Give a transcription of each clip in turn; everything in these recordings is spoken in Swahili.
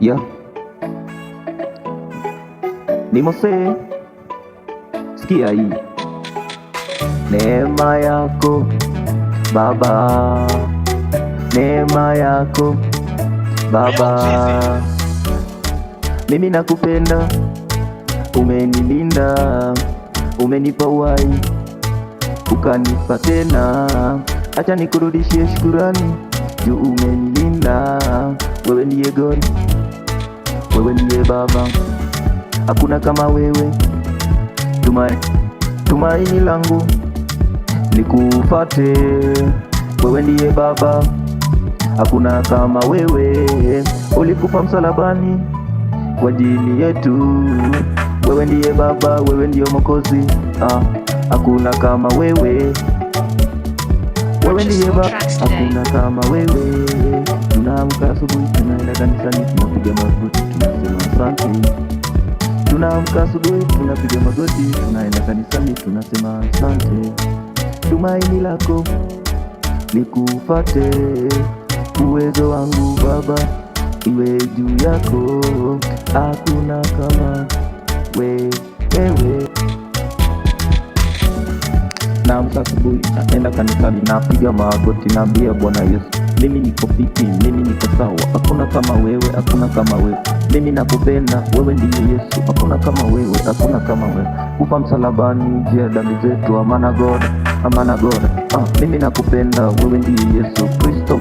Yeah, ni Mose, sikia hii. Neema yako Baba, neema yako Baba, mimi nakupenda, umenilinda, umenipa uhai, ukanipa tena, acha nikurudishie shukurani juu umenilinda. Wewe ndiye God, wewe ndiye Baba, hakuna kama wewe. Tumaini langu nikufate, wewe ndiye Baba, hakuna kama wewe. Ulikufa msalabani kwa ajili yetu, wewe ndiye Baba, wewe ndiye Mwokozi, hakuna kama wewe. Wewe ndiye Baba, hakuna kama wewe. Tunaamka asubuhi, tunaenda kanisani, tunapiga magoti, tunasema asante. Tunaamka asubuhi, tunapiga magoti, tunaenda kanisani, tunasema asante. Tumaini lako nikufate, uwezo wangu Baba iwe juu yako, hakuna kama wewe. Naamka asubuhi, naenda kanisani, napiga magoti, naambia Bwana Yesu, mimi niko fiti, mimi niko sawa, hakuna kama wewe, hakuna kama wewe. Mimi nakupenda, wewe ndiye Yesu, hakuna kama wewe, hakuna kama wewe. Kufa msalabani njia dhambi zetu, amana God, amana God. Mimi nakupenda, wewe ndiye Yesu Kristo,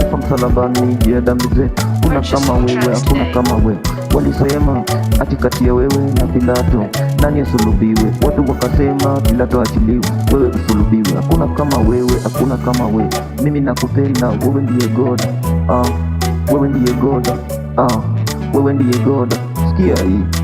kufa msalabani njia dhambi zetu. Hakuna kama wewe, hakuna kama wewe. Walisema ati kati ya wewe na Pilato nani asulubiwe? Watu wakasema Pilato achiliwe, wewe usulubiwe. Hakuna kama wewe, hakuna kama wewe. Mimi nakupenda, wewe ndiye God, wewe ndiye God, wewe ndiye God. Sikia hii.